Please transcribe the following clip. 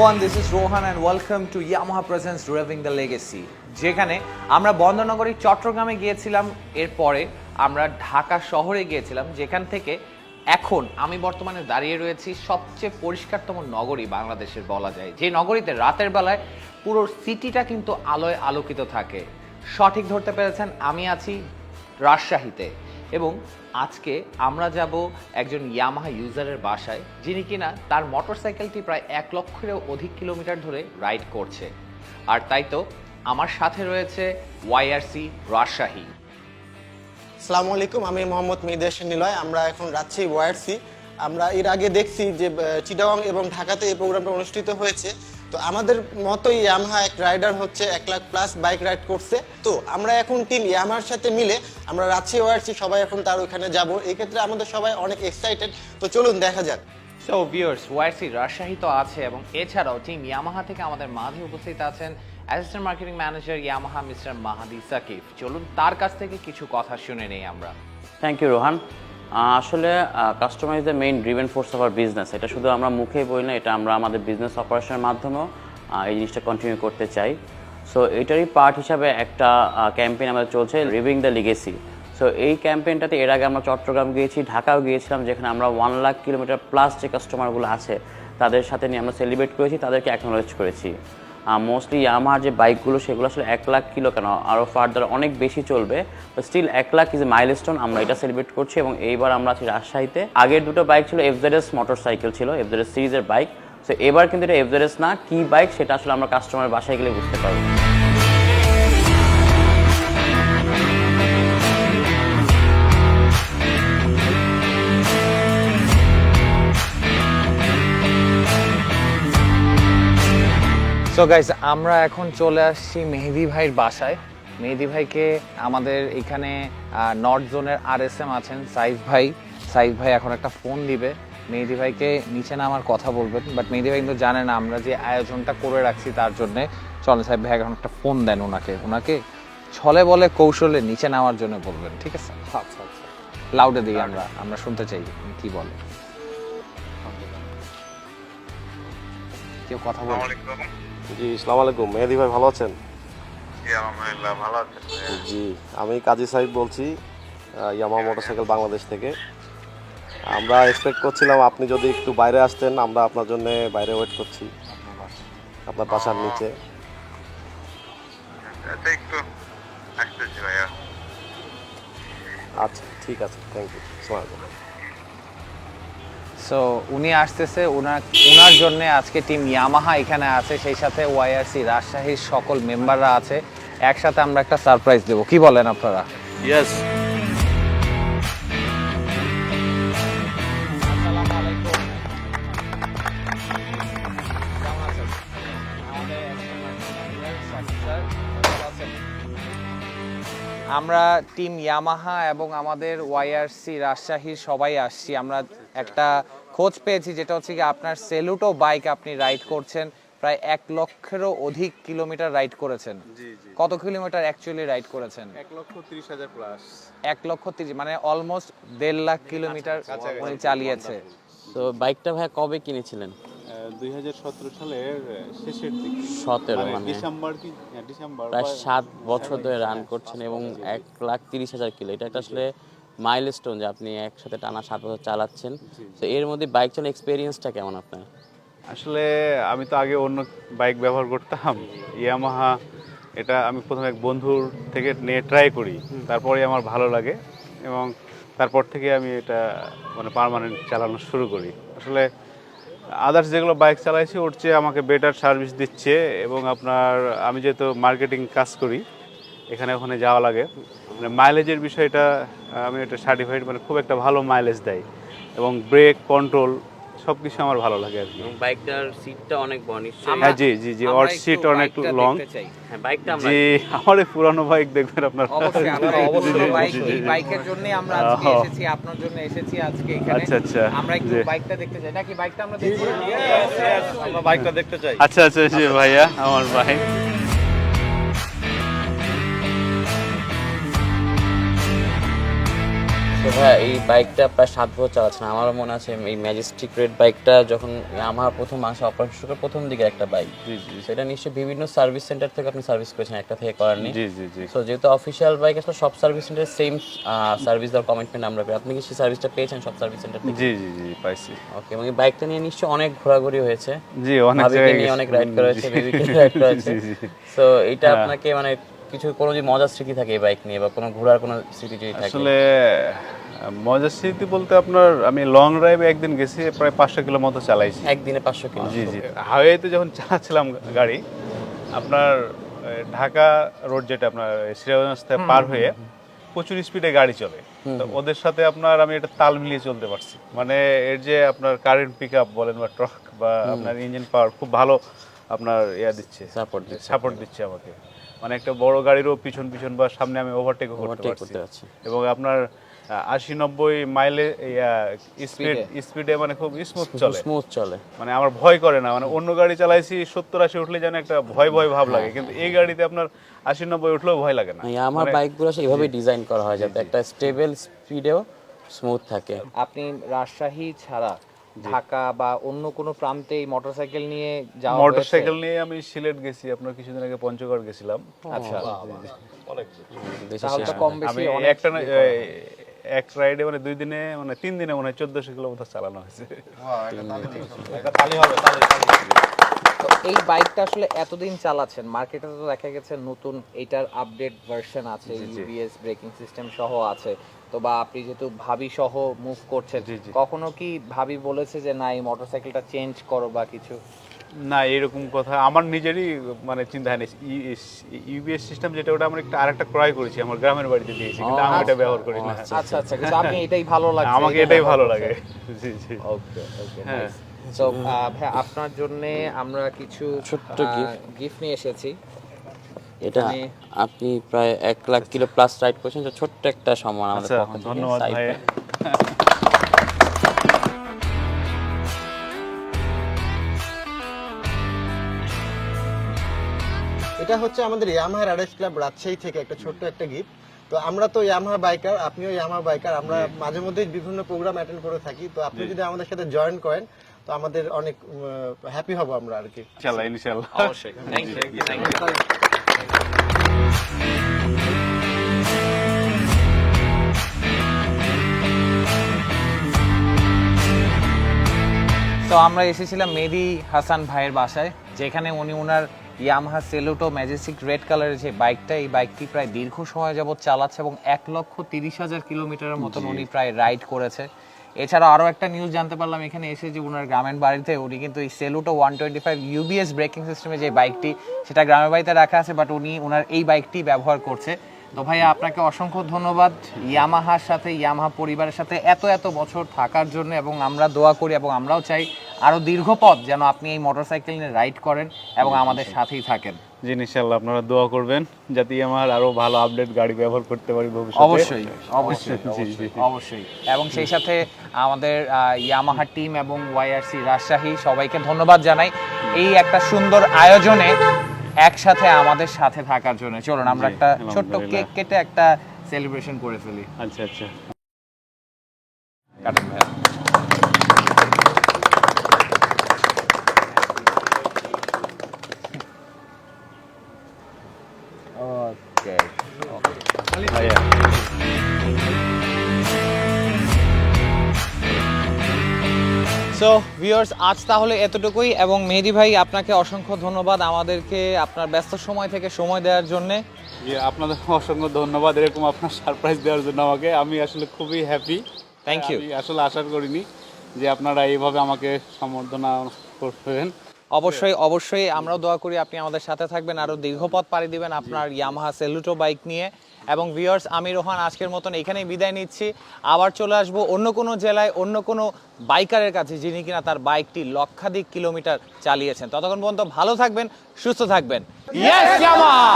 everyone, this is Rohan and welcome to Yamaha Presents Revving the Legacy. যেখানে আমরা বন্দরনগরী চট্টগ্রামে গিয়েছিলাম, এরপরে আমরা ঢাকা শহরে গিয়েছিলাম, যেখান থেকে এখন আমি বর্তমানে দাঁড়িয়ে রয়েছি সবচেয়ে পরিষ্কারতম নগরী বাংলাদেশের বলা যায়, যে নগরীতে রাতের বেলায় পুরো সিটিটা কিন্তু আলোয় আলোকিত থাকে। সঠিক ধরতে পেরেছেন, আমি আছি রাজশাহীতে এবং আজকে আমরা যাব একজন ইয়ামাহা ইউজারের বাসায়, যিনি কিনা তার মোটরসাইকেলটি প্রায় 1 লক্ষেরও অধিক কিলোমিটার ধরে রাইড করছে। আর তাই তো আমার সাথে রয়েছে ওয়াইআরসি রাজশাহী। আসসালামু আলাইকুম, আমি মোহাম্মদ মেহেদী হাসান নিলয়। আমরা এখন রাজশাহী ওয়াইআরসি। আমরা এর আগে দেখছি যে চিটাগং এবং ঢাকাতে এই প্রোগ্রামটা অনুষ্ঠিত হয়েছে। তো আমাদের মতোই ইয়ামাহা এক রাইডার হচ্ছে 1 লাখ প্লাস বাইক রাইড করছে। তো আমরা এখন টিম ইয়ামাহার সাথে মিলে আমরা রাজশাহী ওয়াইআরসি সবাই এখন তার ওইখানে যাব। এই ক্ষেত্রে আমাদের সবাই অনেক এক্সাইটেড। তো চলুন দেখা যাক। সো ভিউয়ার্স, ওয়াইআরসি রাজশাহী তো আছে এবং এছাড়াও টিম ইয়ামাহা থেকে আমাদের মাঝে উপস্থিত আছেন assistant marketing manager Yamaha mister Mahadi Sakib. চলুন তার কাছ থেকে কিছু কথা শুনে নেই আমরা। Thank you Rohan. আসলে customer is the main driven force of our business. এটা শুধু আমরা মুখেই বলি না, এটা আমরা আমাদের বিজনেস অপারেশনের মাধ্যমেও এই জিনিসটা কন্টিনিউ করতে চাই। সো এটারই পার্ট হিসাবে একটা ক্যাম্পেইন আমাদের চলছে, রিভিং দ্য লিগেসি। সো এই ক্যাম্পেইনটাতে এর আগে আমরা চট্টগ্রাম গিয়েছি, ঢাকাও গিয়েছিলাম, যেখানে আমরা 1 লাখ কিলোমিটার প্লাস যে কাস্টমারগুলো আছে তাদের সাথে নিয়ে আমরা সেলিব্রেট করেছি, তাদেরকে অ্যাকনোলেজ করেছি। মোস্টলি ইয়ামাহার যে বাইকগুলো সেগুলো আসলে 1 লাখ কিলো কেন, আরও ফার্দার অনেক বেশি চলবে, তো still 1 lakh is a milestone, আমরা এটা সেলিব্রেট করছি। এবং এইবার আমরা আছি রাজশাহীতে। আগের দুটো বাইক ছিল এফজেডএস মোটরসাইকেল, ছিল এফজেডএস সিরিজের বাইক। সো এবার কিন্তু এটা এফজেডএস না, কি বাইক সেটা আসলে আমরা কাস্টমারের বাসায় গেলে বুঝতে পারবো। সো গাইস, আমরা এখন চলে আসছি মেহেদী ভাইয়ের বাসায়। মেহেদী ভাইকে আমাদের এখানে নর্থ জোনের আরএসএম আছেন সাইফ ভাই এখন একটা ফোন দিবে। মেহেদী ভাইকে নিচে নামার কথা বলবেন, বাট মেহেদী ভাই কিন্তু জানে না আমরা যে আয়োজনটা করে রাখছি তার জন্যে। চলেন সাইফ ভাই এখন একটা ফোন দেন ওনাকে ছলে বলে কৌশলে নিচে নামার জন্য বলবেন, ঠিক আছে? আচ্ছা লাউডে দিই, আমরা শুনতে চাই কি বলে। কেউ কথা বলে? জি, আসসালামু আলাইকুম। মেহেদী ভাই ভালো আছেন? জি আলহামদুলিল্লাহ, ভালো আছেন? জি, আমি কাজী সাহেব বলছি ইয়ামাহা মোটরসাইকেল বাংলাদেশ থেকে। আমরা এক্সপেক্ট করছিলাম আপনি যদি একটু বাইরে আসতেন, আমরা আপনার জন্য বাইরে ওয়েট করছি আপনার বাসার নিচে। আচ্ছা, একটু আসতেছি ভাইয়া। আচ্ছা ঠিক আছে, থ্যাংক ইউ। আসসালামু আলাইকুম। সো উনি আসতেছে, ওনার জন্য আজকে টিম ইয়ামাহা এখানে আছে, সেই সাথে ওয়াইআরসি রাজশাহীর সকল মেম্বাররা আছে। একসাথে আমরা একটা সারপ্রাইজ দেবো, কি বলেন আপনারা? ইয়েস। আমরা টিম ইয়ামাহা এবং আমাদের ওয়াইআরসি রাজশাহীর সবাই আসছি। আমরা একটা খোঁজ পেয়েছি, যেটা হচ্ছে কি আপনার সেলুটো বাইক আপনি রাইড করছেন, প্রায় 1 লক্ষেরও অধিক কিলোমিটার রাইড করেছেন। কত কিলোমিটার অ্যাকচুয়ালি রাইড করেছেন? 1,30,000 প্লাস। 1,30,000 মানে অলমোস্ট 1.5 লাখ কিলোমিটার উনি চালিয়েছে। তো বাইকটা ভাই কবে কিনেছিলেন? 2017 সালের শেষের দিকে, 17 মানে ডিসেম্বর প্রায় 7 বছর ধরে রান করছেন এবং 1,30,000 কিলো। এটা একটা আসলে মাইলস্টোন যে আপনি একসাথে টানা 7 বছর চালাচ্ছেন। তো এর মধ্যে বাইক চালানোর এক্সপেরিয়েন্সটা কেমন আপনার? আসলে আমি তো আগে অন্য বাইক ব্যবহার করতাম, ইয়ামাহা। এটা আমি প্রথমে এক বন্ধুর থেকে নিয়ে ট্রাই করি, তারপরে আমার ভালো লাগে এবং তারপর থেকে আমি এটা মানে পার্মানেন্ট চালানো শুরু করি। আসলে আদার্স যেগুলো বাইক চালাইছি ওর চেয়ে আমাকে বেটার সার্ভিস দিচ্ছে এবং আপনার আমি যেহেতু মার্কেটিং কাজ করি, এখানে ওখানে যাওয়া লাগে, মানে মাইলেজের বিষয়টা আমি এটা সার্টিফাইড, মানে খুব একটা ভালো মাইলেজ দেয় এবং ব্রেক কন্ট্রোল সব কিছু আমার ভালো লাগে আর কি। বাইকটার সিটটা অনেক বড় নিশ্চয়ই। হ্যাঁ জি, ওর সিট অনেক লং। হ্যাঁ, বাইকটা আমরা জি, আমার এই পুরানো বাইক দেখবেন আপনার। অবশ্যই এই বাইকের জন্য আমরা আজকে এসেছি, আপনার জন্য এসেছি আজকে এখানে। আচ্ছা, আমরা একটু বাইকটা দেখতে চাই, নাকি বাইকটা আমরা দেখব? আমরা বাইকটা দেখতে চাই। আচ্ছা জি ভাইয়া, আমার বাইক। তো ভাই এই বাইকটা প্রায় 7 বছর চালাচ্ছেন। আমারও মনে আছে এই ম্যাজেস্টিক রেড বাইকটা যখন আমার প্রথম আসা অপারেশন প্রথম দিকে একটা বাইক, জি জি সেটা নিশ্চয়ই বিভিন্ন সার্ভিস সেন্টার থেকে আপনি সার্ভিস করেছেন, একটা থেকে করাননি। জি জি জি। সো যেহেতু অফিসিয়াল বাইক আসলে সব সার্ভিস সেন্টারে সেম সার্ভিস দেওয়ার কমিটমেন্ট আমরা করি। আপনি কি সেই সার্ভিসটা পেয়েছেন সব সার্ভিস সেন্টার থেকে? জি জি জি পাইছি। ওকে, এবং এই বাইকটা নিয়ে নিশ্চয়ই অনেক ঘোরাঘুরি হয়েছে, জি অনেক ভাবিকে জায়গায় নিয়ে অনেক রাইড জি, করা হয়েছে, বেবিকে রাইড করা হয়েছে। জি, জি। সো এটা আপনাকে মানে কিছু কোনো যদি মজার স্মৃতি থাকে এই বাইক নিয়ে বা কোনো ঘোরার কোনো স্মৃতি যদি থাকে? আসলে মজার স্মৃতি বলতে আপনার আমি লং ড্রাইভে একদিন গেছি, প্রায় 500 কিলো মতো চালাইছি। একদিনে 500 কিলো? জি জি। হাইওয়েতে যখন চালাচ্ছিলাম গাড়ি, আপনার ঢাকা রোড যেটা আপনার সিরাজগঞ্জ থেকে পার হয়ে প্রচুর স্পিডে গাড়ি চলে, তো ওদের সাথে আপনার আমি এটা তাল মিলিয়ে চলতে পারছি। মানে এর যে আপনার কারেন্ট পিক আপ বলেন বা ট্রাক বা আপনার ইঞ্জিন পাওয়ার খুব ভালো আপনার দিচ্ছে, সাপোর্ট দিচ্ছে আমাকে। মানে একটা বড় গাড়িরও পিছন পিছন বা সামনে আমি ওভারটেকও করতে পারছি। এবং আপনার 80-90 মাইলে স্পিডে মানে খুব স্মুথ চলে, মানে আমার ভয় করে না। মানে অন্য গাড়ি চালাইছি 70-80 উঠলে যেন একটা ভয় ভাব লাগে, কিন্তু এই গাড়িতে আপনার 80-90 উঠলেও ভয় লাগে না। আমার বাইকগুলো এইভাবে ডিজাইন করা হয় যাতে একটা স্টেবল স্পিডেও স্মুথ থাকে। আপনি রাজশাহী ছাড়া ঢাকা বা অন্য কোনো প্রান্তে এই মোটরসাইকেল নিয়ে যাওয়া মোটরসাইকেল নিয়ে আমি সিলেট গেছি, আপনার কিছুদিন আগে পঞ্চগড় গেছিলাম। আচ্ছা, দেশে তাহলে তো শেষ কম হয়। বেশি আমি অনেক একটা এক রাইডে মানে 2 দিনে মানে 3 দিনে মনে হয় 1400 কিলোমিটার চালানো হয়েছে। তো এই বাইকটা আসলে এতদিন চালাচ্ছেন, মার্কেটে তো দেখা গেছে নতুন এটার আপডেট ভার্সন আছে, ইউবিএস ব্রেকিং সিস্টেম সহ আছে। তো বা আপনি যেহেতু ভাবি সহ মুভ করছেন, কখনো কি ভাবি বলেছে যে না এই মোটরসাইকেলটা চেঞ্জ করো বা কিছু? না, এরকম কথা আমার নিজেরই মানে চিন্তা হয়নি। ইউবিএস সিস্টেম যেটা, ওটা আমরা আরেকটা ক্রয় করেছি, আমার গ্রামের বাড়িতে দিয়েছি, কিন্তু আমি এটা ব্যবহার করি না। আচ্ছা আচ্ছা, কিন্তু আপনি এটাই ভালো লাগে? আমাকে এটাই ভালো লাগে। জি জি। ওকে ওকে, হ্যাঁ। সো ভাই আপনার জন্য আমরা কিছু ছোট্ট গিফট নিয়ে এসেছি। এটা আপনি প্রায় 1 লাখ কিলো প্লাস রাইড করেছেন, তো ছোট্ট একটা সম্মান আমাদের আচ্ছা, পক্ষ থেকে। ধন্যবাদ ভাই। এটা হচ্ছে আমাদের ইয়ামাহা রাইডার্স ক্লাব রাজশাহী থেকে একটা ছোট্ট একটা গিফট। তো আমরা তো ইয়ামাহা বাইকার, আপনিও ইয়ামাহা বাইকার, আমরা মাঝে মধ্যে বিভিন্ন প্রোগ্রাম অ্যাটেন্ড করে থাকি। তো আপনি যদি আমাদের সাথে জয়েন করেন তো আমাদের অনেক হ্যাপি হব আমরা আর কি। ইনশাআল্লাহ। অবশ্যই, থ্যাংক ইউ। তো আমরা এসেছিলাম মেহেদি হাসান ভাইয়ের বাসায়, যেখানে উনি ওনার ইয়ামাহা সেলুটো ম্যাজেস্টিক রেড কালারের যে বাইকটা, এই বাইকটি প্রায় দীর্ঘ সময় যাবত চালাচ্ছে এবং 1,30,000 কিলোমিটারের মতন উনি প্রায় রাইড করেছে। এছাড়া আরও একটা নিউজ জানতে পারলাম এখানে এসে যে ওনার গ্রামের বাড়িতে উনি কিন্তু এই সেলুটো 125 ইউবিএস ব্রেকিং সিস্টেমে যে বাইকটি, সেটা গ্রামের বাড়িতে রাখা আছে, বাট উনি ওনার এই বাইকটি ব্যবহার করছে। তো ভাইয়া আপনাকে অসংখ্য ধন্যবাদ ইয়ামাহার সাথে, ইয়ামাহা পরিবারের সাথে এত বছর থাকার জন্য, এবং আমরা দোয়া করি এবং আমরাও চাই আরো দীর্ঘ পথ যেন আপনি এই মোটরসাইকেল নিয়ে রাইড করেন এবং আমাদের সাথেই থাকেন। জি ইনশাআল্লাহ, আপনারা দোয়া করবেন যাতে আমার আরো ভালো আপডেট গাড়ি ব্যবহার করতে পারি ভবিষ্যতে। অবশ্যই অবশ্যই অবশ্যই। এবং সেই সাথে আমাদের ইয়ামাহা টিম এবং ওয়াইআরসি রাজশাহী সবাইকে ধন্যবাদ জানাই এই একটা সুন্দর আয়োজনে একসাথে আমাদের সাথে থাকার জন্য। চলুন আমরা একটা ছোট্ট কেক কেটে একটা সেলিব্রেশন করে ফেলি। আচ্ছা আচ্ছা, কাটেন ভাইয়া। ওকে ভাইয়া। সো ভিউয়ার্স, আজ তাহলে এতটুকুই, এবং মেহেদি ভাই আপনাকে অসংখ্য ধন্যবাদ আমাদেরকে আপনার ব্যস্ত সময় থেকে সময় দেওয়ার জন্য। জি, আপনাদের অসংখ্য ধন্যবাদ এরকম আপনার সারপ্রাইজ দেওয়ার জন্য আমাকে। আমি আসলে খুবই হ্যাপি। Thank you. আমি আসলে আশা করিনি যে আপনারা এইভাবে আমাকে সম্বর্ধনা করবেন। অবশ্যই অবশ্যই, আমরাও দোয়া করি আপনি আমাদের সাথে থাকবেন, আরও দীর্ঘপথ পাড়ি দিবেন আপনার ইয়ামাহা সেলুটো বাইক নিয়ে। এবং ভিউয়ার্স, আমি রোহান আজকের মতন এখানেই বিদায় নিচ্ছি। আবার চলে আসবো অন্য কোনো জেলায় অন্য কোনো বাইকারের কাছে যিনি কিনা তার বাইকটি লক্ষাধিক কিলোমিটার চালিয়েছেন। ততক্ষণ পর্যন্ত ভালো থাকবেন, সুস্থ থাকবেন। Yes Yamaha.